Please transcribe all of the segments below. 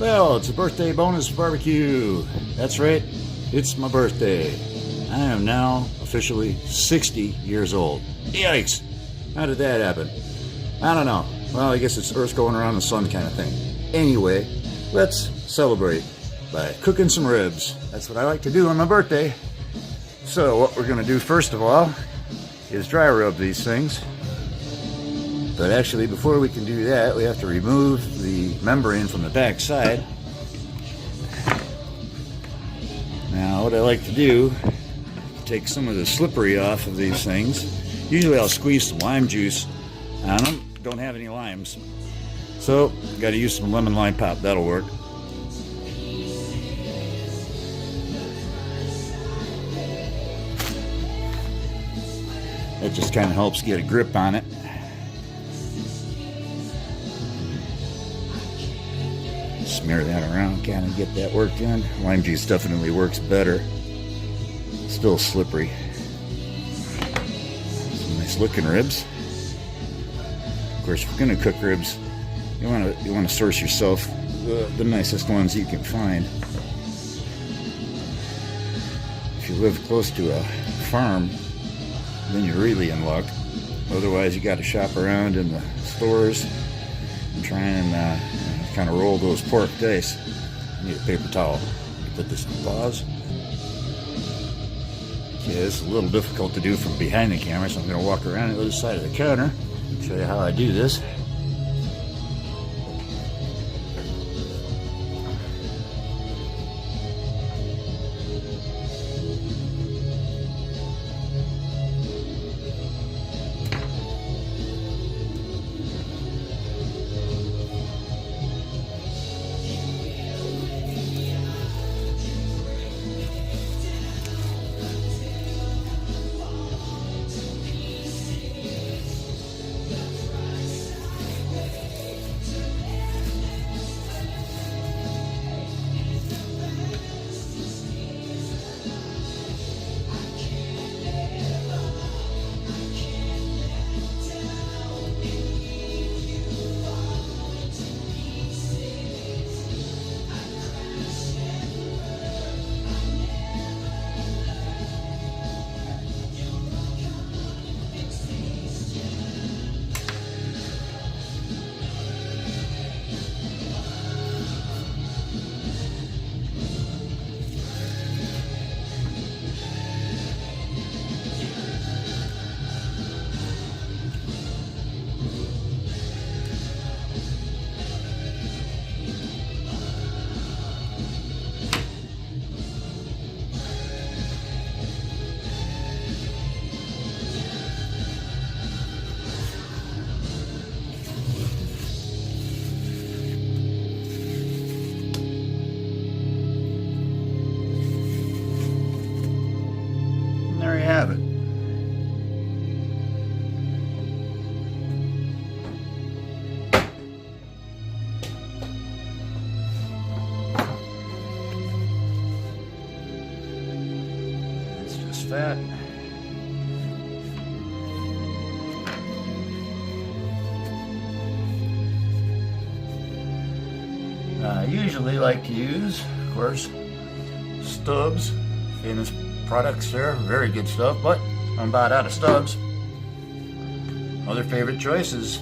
Well, it's a birthday bonus barbecue. That's right, it's my birthday. I am now officially 60 years old. Yikes! How did that happen? I don't know. Well, I guess it's Earth going around the sun kind of thing. Anyway, let's celebrate by cooking some ribs. That's what I like to do on my birthday. So what we're going to do first of all is dry rub these things. But actually, before we can do that, we have to remove the membrane from the back side. Now, what I like to do, take some of the slippery off of these things. Usually I'll squeeze some lime juice on them. Don't have any limes. So, got to use some lemon lime pop. That'll work. That just kind of helps get a grip on it. Smear that around, kind of get that worked in. Lime juice definitely works better. Still slippery. Some nice looking ribs. Of course, if you're going to cook ribs, you want to source yourself the nicest ones you can find. If you live close to a farm, then you're really in luck. Otherwise, you got to shop around in the stores and try and kind of roll those pork dice. I need a paper towel. Put this on pause. Okay, this is a little difficult to do from behind the camera, so I'm going to walk around the other side of the counter and show you how I do this. There you have it. It's just fat. I usually like to use, of course, Stubbs, famous products there, very good stuff, but I'm about out of Stubbs. Other favorite choices,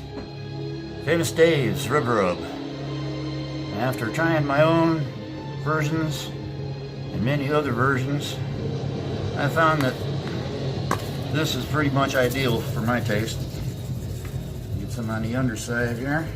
Famous Dave's Rib Rub. After trying my own versions and many other versions, I found that this is pretty much ideal for my taste. Get some on the underside here.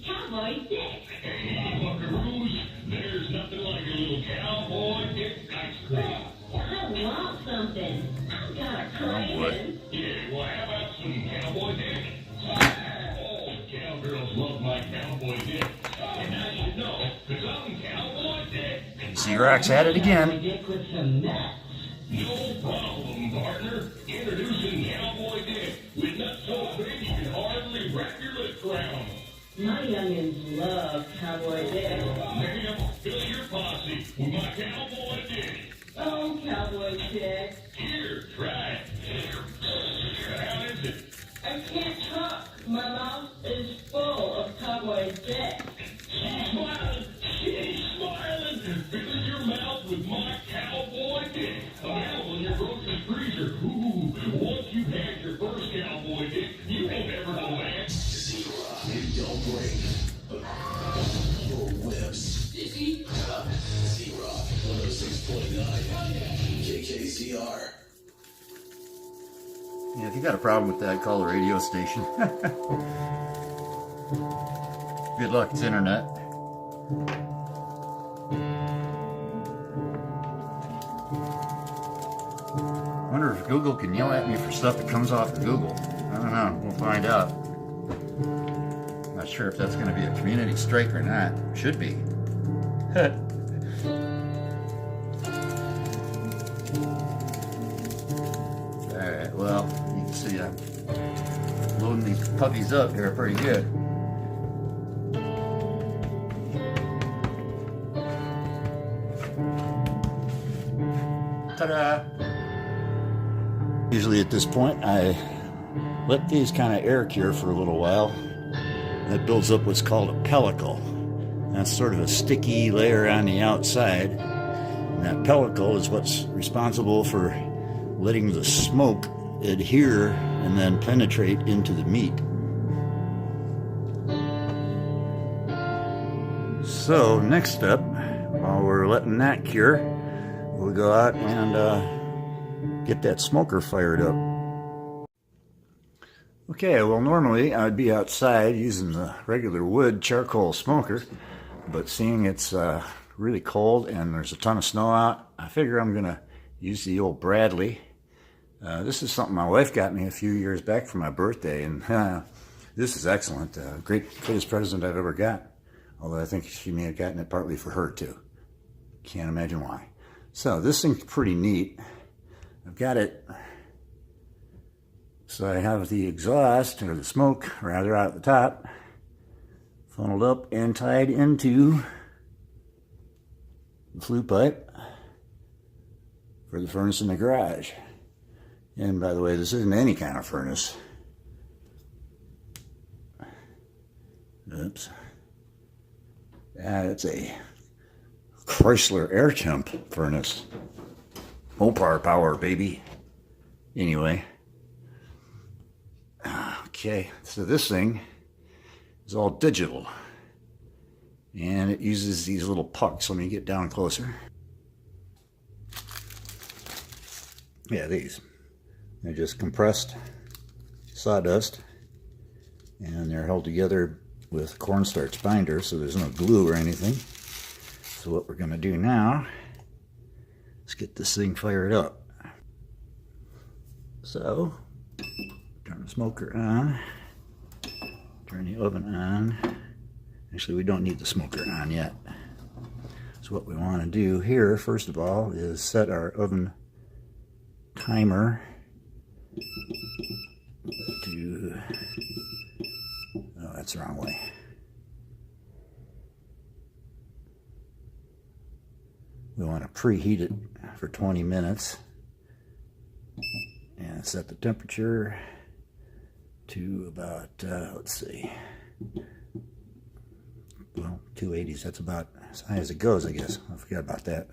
Cowboy Dick. Hey, buckaroos, there's nothing like a little Cowboy Dick ice cream. I want something. I've got a craving. Yeah, well, how about some Cowboy Dick? Oh, cowgirls love my Cowboy Dick. And I should know, because I'm Cowboy Dick. Xerox at it again. Cowboy Dick with some nuts. No problem, partner. Introducing Cowboy Dick with nuts so big you can hardly wrap your lips around. My youngins love Cowboy Dick. There you go. Fill your posse with my Cowboy Dick. Oh, Cowboy Dick. Here, try it. frozen freezer. Ooh, once you've had your first Cowboy Dick, you won't ever go back. Zero. You don't break. Your whips. Zero. 106.9. KKCR. Yeah, if you got a problem with that, call the radio station. Good luck, it's internet. Wonder if Google can yell at me for stuff that comes off of Google. I don't know, we'll find out. Not sure if that's going to be a community strike or not. Should be. Alright, well, you can see I'm loading these puppies up here pretty good. Ta-da! Usually at this point, I let these kind of air cure for a little while. That builds up what's called a pellicle. That's sort of a sticky layer on the outside. And that pellicle is what's responsible for letting the smoke adhere and then penetrate into the meat. So next step, while we're letting that cure, we'll go out and get that smoker fired up. Okay, well normally I'd be outside using the regular wood charcoal smoker, but seeing it's really cold and there's a ton of snow out, I figure I'm gonna use the old Bradley. This is something my wife got me a few years back for my birthday, and this is excellent. Greatest present I've ever got. Although I think she may have gotten it partly for her too. Can't imagine why. So this thing's pretty neat. I've got it so I have the exhaust, or the smoke rather, out at the top, funneled up and tied into the flue pipe for the furnace in the garage. And by the way, this isn't any kind of furnace. Oops. It's a Chrysler air temp furnace. Mopar power, baby. Anyway. Okay, so this thing is all digital. And it uses these little pucks. Let me get down closer. Yeah, these. They're just compressed sawdust. And they're held together with cornstarch binder, so there's no glue or anything. So what we're going to do now is get this thing fired up. So, turn the smoker on, turn the oven on. Actually, we don't need the smoker on yet. So what we want to do here, first of all, is set our oven timer to... Oh, that's the wrong way. We want to preheat it for 20 minutes and set the temperature to about, let's see, well, 280s. That's about as high as it goes, I guess. I forgot about that.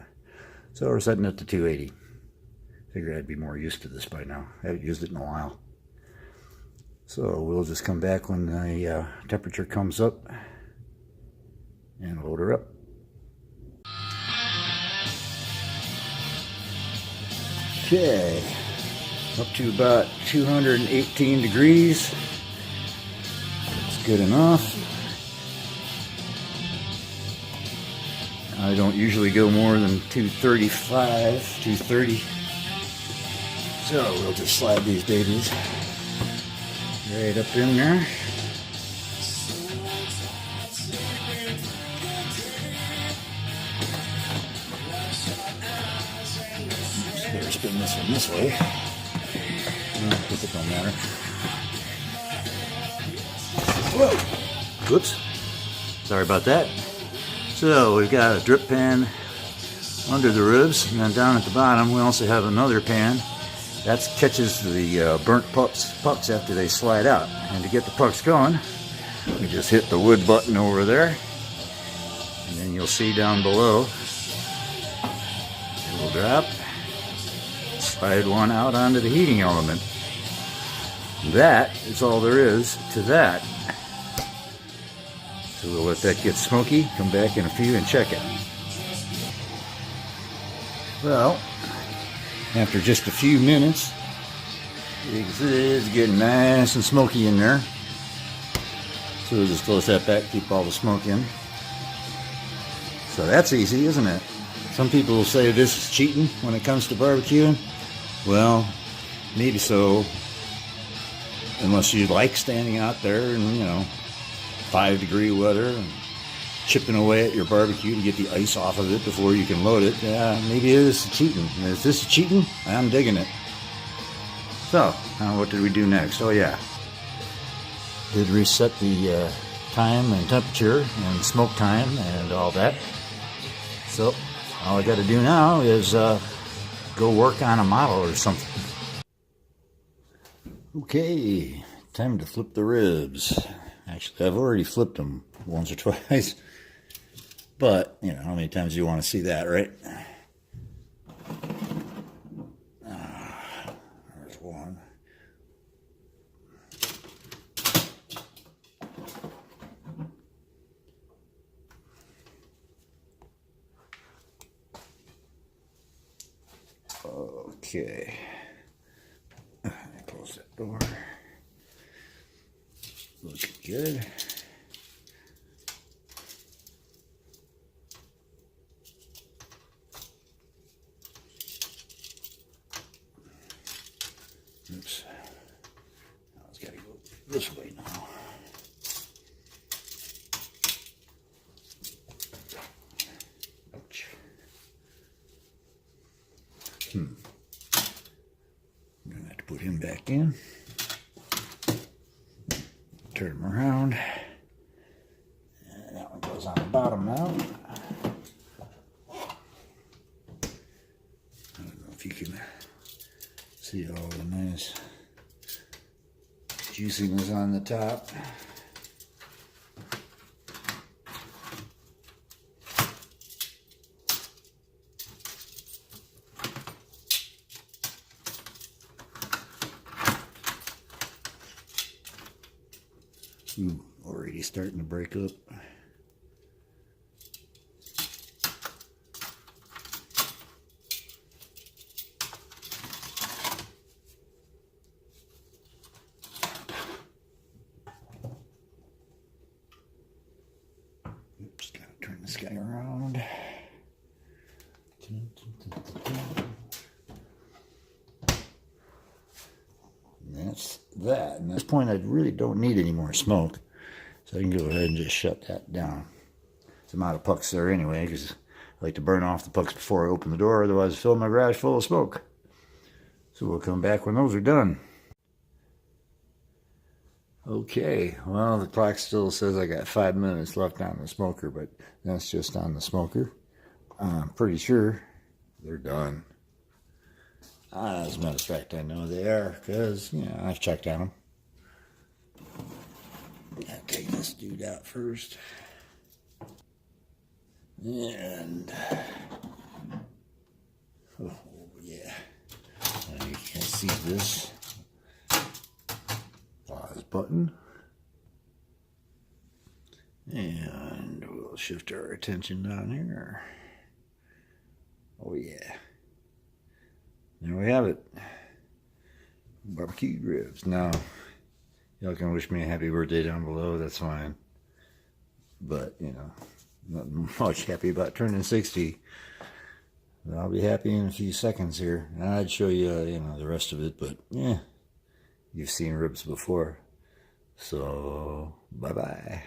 So we're setting it to 280. Figured I'd be more used to this by now. I haven't used it in a while. So we'll just come back when the temperature comes up and load her up. Okay, up to about 218 degrees. That's good enough. I don't usually go more than 235, 230. So we'll just slide these babies right up in there. Just better spin this one this way. Guess it don't matter. Whoa! Whoops. Sorry about that. So we've got a drip pan under the ribs, and then down at the bottom we also have another pan that catches the burnt pucks after they slide out. And to get the pucks going, we just hit the wood button over there, and then you'll see down below it will drop, slide one out onto the heating element. That is all there is to that. So we'll let that get smoky, come back in a few and check it. Well, after just a few minutes, you can see it's getting nice and smoky in there. So we'll just close that back, keep all the smoke in. So that's easy, isn't it? Some people will say this is cheating when it comes to barbecuing. Well, maybe so. Unless you like standing out there in, 5-degree weather and chipping away at your barbecue to get the ice off of it before you can load it. Yeah, maybe it is cheating. Is this cheating? I'm digging it. So, what did we do next? Oh yeah. Did reset the time and temperature and smoke time and all that. So, all I got to do now is go work on a model or something. Okay, time to flip the ribs. Actually, I've already flipped them once or twice. But, how many times do you want to see that, right? There's one. Okay. Close that door. Looks good. Oops. Now it's got to go this way now. Ouch. I'm going to have to put him back in. Turn him around. And that one goes on the bottom now. I don't know if you can see all the nice juiciness on the top. Ooh, already starting to break up. Oops, gotta turn this guy around. That's that. And at this point, I really don't need any more smoke. So I can go ahead and just shut that down. Some out of pucks there anyway, because I like to burn off the pucks before I open the door. Otherwise, I fill my garage full of smoke. So we'll come back when those are done. Okay, well, the clock still says I got 5 minutes left on the smoker, but that's just on the smoker. I'm pretty sure they're done. As a matter of fact, I know they are, because, I've checked on them. I'll take this dude out first. And, oh yeah. Now you can see this pause button. And we'll shift our attention down here. Oh yeah. There we have it. Barbecued ribs. Now, y'all can wish me a happy birthday down below, that's fine. But, not much happy about turning 60. But I'll be happy in a few seconds here. And I'd show you, the rest of it, but, you've seen ribs before. So, bye-bye.